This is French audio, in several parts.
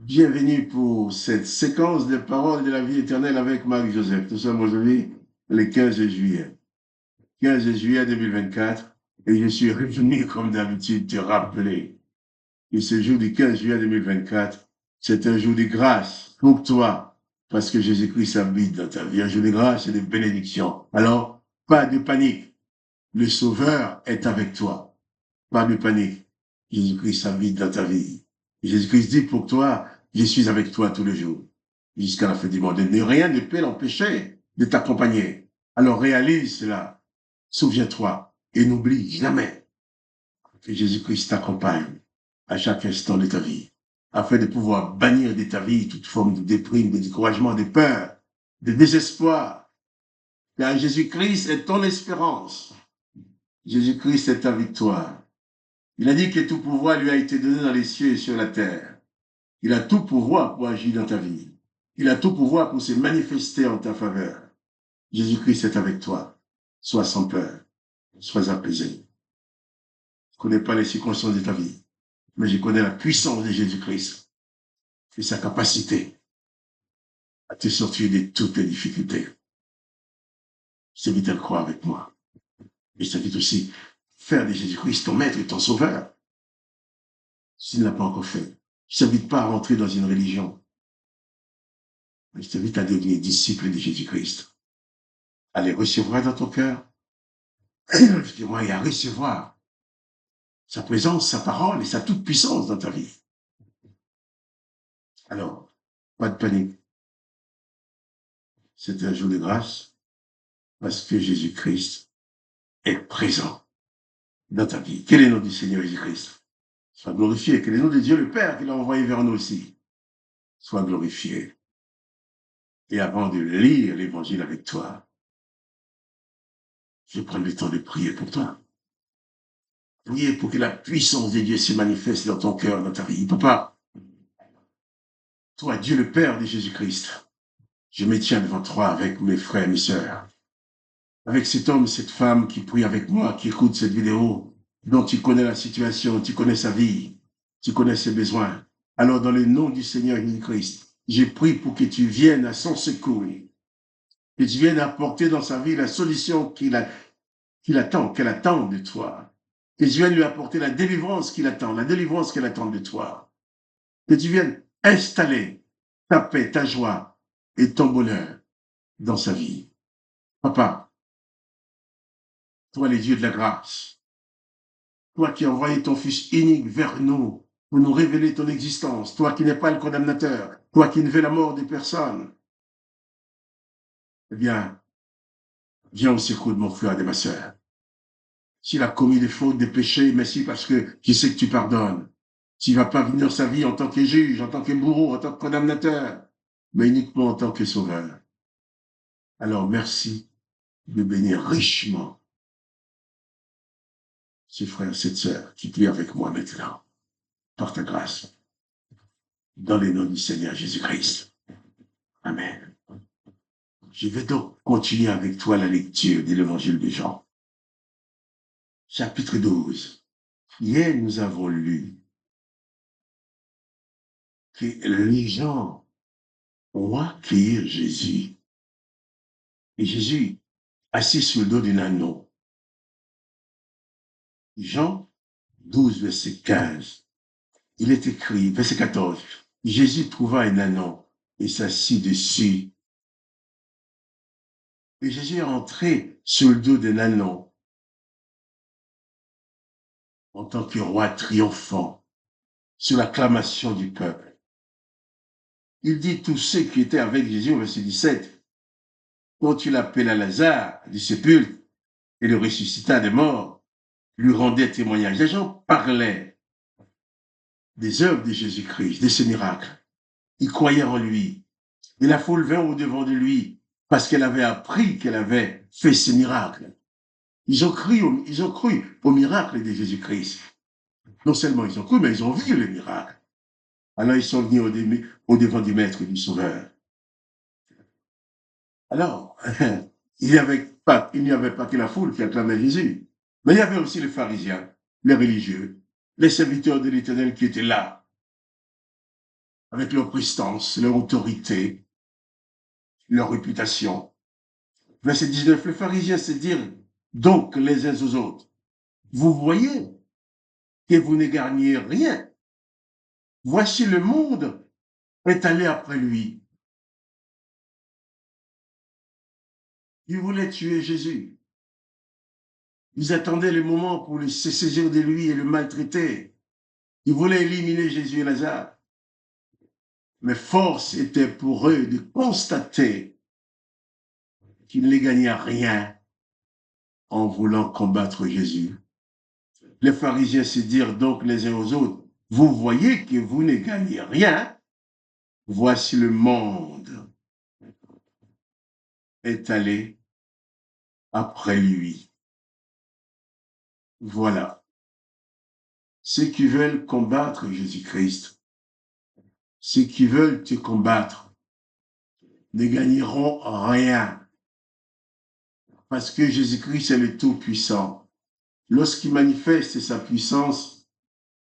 Bienvenue pour cette séquence de paroles de la vie éternelle avec Marc-Joseph. Nous sommes aujourd'hui le 15 juillet. 15 juillet 2024. Et je suis revenu, comme d'habitude, te rappeler que ce jour du 15 juillet 2024, c'est un jour de grâce pour toi, parce que Jésus-Christ habite dans ta vie. Un jour de grâce et de bénédiction. Alors, pas de panique. Le Sauveur est avec toi. Pas de panique. Jésus-Christ habite dans ta vie. Jésus-Christ dit pour toi, je suis avec toi tous les jours, jusqu'à la fin du monde. Et rien ne peut l'empêcher de t'accompagner. Alors réalise cela. Souviens-toi et n'oublie jamais que Jésus-Christ t'accompagne à chaque instant de ta vie, afin de pouvoir bannir de ta vie toute forme de déprime, de découragement, de peur, de désespoir. Car Jésus-Christ est ton espérance. Jésus-Christ est ta victoire. Il a dit que tout pouvoir lui a été donné dans les cieux et sur la terre. Il a tout pouvoir pour agir dans ta vie. Il a tout pouvoir pour se manifester en ta faveur. Jésus-Christ est avec toi. Sois sans peur. Sois apaisé. Je ne connais pas les circonstances de ta vie, mais je connais la puissance de Jésus-Christ et sa capacité à te sortir de toutes les difficultés. Je t'invite à le croire avec moi. Et je t'invite aussi à faire de Jésus-Christ ton maître et ton sauveur. S'il ne l'a pas encore fait, je ne t'invite pas à rentrer dans une religion, mais je t'invite à devenir disciple de Jésus-Christ, à les recevoir dans ton cœur, effectivement, et à recevoir sa présence, sa parole et sa toute-puissance dans ta vie. Alors, pas de panique. C'est un jour de grâce parce que Jésus-Christ est présent dans ta vie. Quel est le nom du Seigneur Jésus-Christ? Sois glorifié. Quel est le nom de Dieu le Père qui l'a envoyé vers nous aussi? Sois glorifié. Et avant de lire l'évangile avec toi, je prends le temps de prier pour toi. Priez pour que la puissance de Dieu se manifeste dans ton cœur, dans ta vie. Papa, toi, Dieu le Père de Jésus-Christ, je me tiens devant toi avec mes frères et mes sœurs, avec cet homme, cette femme qui prie avec moi, qui écoute cette vidéo, dont tu connais la situation, tu connais sa vie, tu connais ses besoins. Alors, dans le nom du Seigneur Jésus-Christ, je prie pour que tu viennes à son secours, que tu viennes apporter dans sa vie la solution qu'il attend, qu'elle attend de toi, que tu viennes lui apporter la délivrance qu'il attend, la délivrance qu'elle attend de toi, que tu viennes installer ta paix, ta joie et ton bonheur dans sa vie. Papa, toi, les dieux de la grâce, toi qui as envoyé ton Fils unique vers nous pour nous révéler ton existence, toi qui n'es pas le condamnateur, toi qui ne veux la mort de personne, eh bien, viens au secours de mon frère et de ma sœur. S'il a commis des fautes, des péchés, merci parce que je sais que tu pardonnes. S'il ne va pas venir sa vie en tant que juge, en tant que bourreau, en tant que condamnateur, mais uniquement en tant que sauveur. Alors merci de bénir richement ces frères, cette sœur qui prient avec moi maintenant, par ta grâce, dans le nom du Seigneur Jésus-Christ. Amen. Je vais donc continuer avec toi la lecture de l'évangile de Jean. Chapitre 12. Hier, nous avons lu que les gens ont accueilli Jésus. Et Jésus, assis sur le dos d'un âneau. Jean 12, verset 15. Il est écrit, verset 14. Jésus trouva un âneau et s'assit dessus. Et Jésus est entré sur le dos d'un âneau en tant que roi triomphant sur l'acclamation du peuple. Il dit tous ceux qui étaient avec Jésus, au verset 17, quand il appela Lazare du sépulcre et le ressuscita des morts, lui rendait témoignage. Les gens parlaient des œuvres de Jésus-Christ, de ses miracles. Ils croyaient en lui. Et la foule vint au-devant de lui parce qu'elle avait appris qu'elle avait fait ces miracles. Ils ont cru au miracle de Jésus-Christ. Non seulement ils ont cru, mais ils ont vu les miracles. Alors ils sont venus au-devant du Maître et du Sauveur. Alors, il n'y avait pas que la foule qui acclamait Jésus, mais il y avait aussi les pharisiens, les religieux, les serviteurs de l'Éternel qui étaient là. avec leur prestance, leur autorité, leur réputation. Verset 19, les pharisiens se dirent donc les uns aux autres, vous voyez que vous ne gagnez rien. Voici le monde est allé après lui. Ils voulaient tuer Jésus. Ils attendaient le moment pour se saisir de lui et le maltraiter. Ils voulaient éliminer Jésus et Lazare. Mais force était pour eux de constater qu'ils ne gagnaient rien en voulant combattre Jésus. Les pharisiens se dirent donc les uns aux autres, vous voyez que vous ne gagnez rien. Voici le monde est allé après lui. Voilà. Ceux qui veulent combattre Jésus-Christ, ceux qui veulent te combattre, ne gagneront rien. Parce que Jésus-Christ est le Tout-Puissant. Lorsqu'il manifeste sa puissance,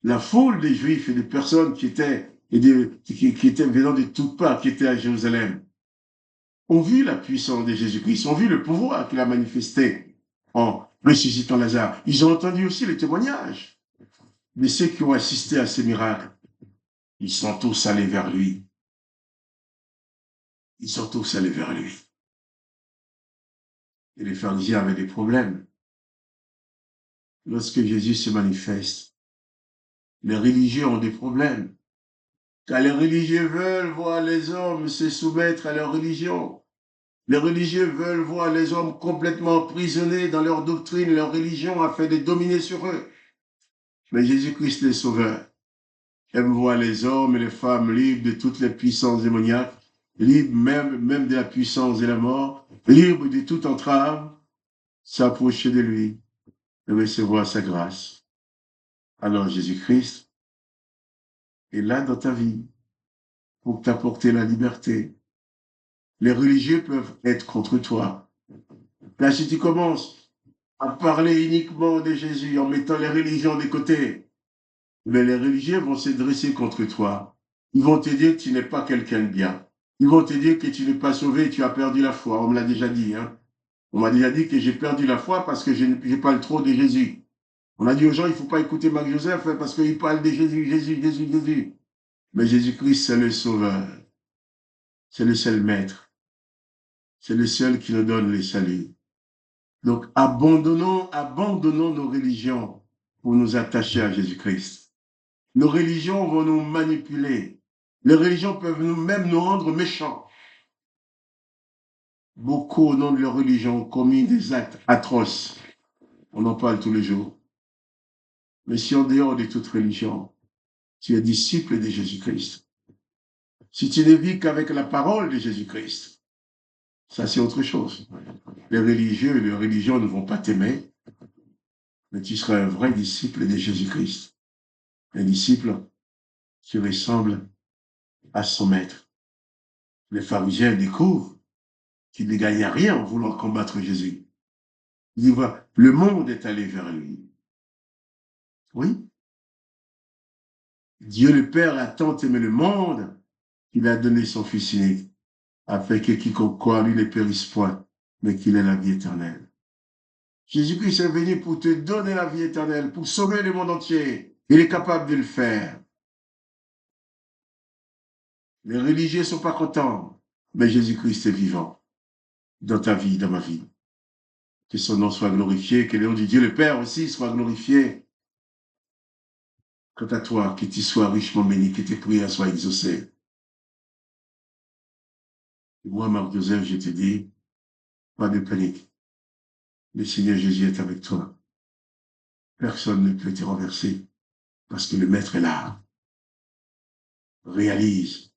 la foule des Juifs et des personnes qui étaient venant de toutes parts, qui étaient à Jérusalem, ont vu la puissance de Jésus-Christ, ont vu le pouvoir qu'il a manifesté en ressuscitant Lazare. Ils ont entendu aussi les témoignages de ceux qui ont assisté à ces miracles. Ils sont tous allés vers lui. Ils sont tous allés vers lui. Et les pharisiens avaient des problèmes. Lorsque Jésus se manifeste, les religieux ont des problèmes. Car les religieux veulent voir les hommes se soumettre à leur religion. Les religieux veulent voir les hommes complètement emprisonnés dans leur doctrine, leur religion, afin de dominer sur eux. Mais Jésus-Christ est sauveur. Aime voir les hommes et les femmes libres de toutes les puissances démoniaques, libres même de la puissance de la mort, libres de toute entrave, s'approcher de lui et recevoir sa grâce. Alors Jésus-Christ est là dans ta vie pour t'apporter la liberté. Les religieux peuvent être contre toi. Là, si tu commences à parler uniquement de Jésus en mettant les religions de côté, mais les religieux vont se dresser contre toi. Ils vont te dire que tu n'es pas quelqu'un de bien. Ils vont te dire que tu n'es pas sauvé, tu as perdu la foi. On me l'a déjà dit. Hein? On m'a déjà dit que j'ai perdu la foi parce que je parle trop de Jésus. On a dit aux gens, il ne faut pas écouter Marc-Joseph parce qu'il parle de Jésus, Jésus, Jésus, Jésus. Mais Jésus-Christ, c'est le sauveur. C'est le seul maître. C'est le seul qui nous donne le salut. Donc, abandonnons nos religions pour nous attacher à Jésus-Christ. Nos religions vont nous manipuler. Les religions peuvent même nous rendre méchants. Beaucoup, au nom de leur religion, ont commis des actes atroces. On en parle tous les jours. Mais si en dehors de toute religion, tu es disciple de Jésus-Christ, si tu ne vis qu'avec la parole de Jésus-Christ, ça c'est autre chose. Les religieux et les religions ne vont pas t'aimer, mais tu seras un vrai disciple de Jésus-Christ. Un disciple qui ressemble à son maître. Les pharisiens découvrent qu'ils ne gagnent rien en voulant combattre Jésus. Ils disent, voilà, le monde est allé vers lui. Oui. Dieu le Père a tant aimé le monde qu'il a donné son Fils unique, afin que quiconque croit en lui ne périsse point, mais qu'il ait la vie éternelle. Jésus-Christ est venu pour te donner la vie éternelle, pour sauver le monde entier. Il est capable de le faire. Les religieux ne sont pas contents, mais Jésus-Christ est vivant dans ta vie, dans ma vie. Que son nom soit glorifié, que le nom de Dieu le Père aussi soit glorifié. Quant à toi, que tu sois richement béni, que tes prières soient exaucées. Et moi, Marc-Joseph, je te dis, pas de panique. Le Seigneur Jésus est avec toi. Personne ne peut te renverser parce que le Maître est là. Réalise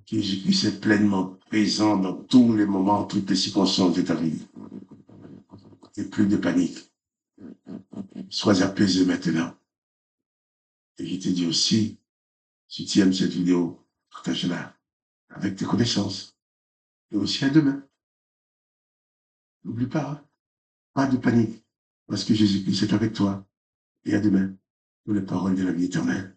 que Jésus-Christ est pleinement présent dans tous les moments, toutes les circonstances de ta vie. Et plus de panique. Sois apaisé maintenant. Et je te dis aussi, si tu aimes cette vidéo, partage-la avec tes connaissances. Et aussi à demain. N'oublie pas, hein? Pas de panique, parce que Jésus-Christ est avec toi. Et à demain, pour les paroles de la vie éternelle.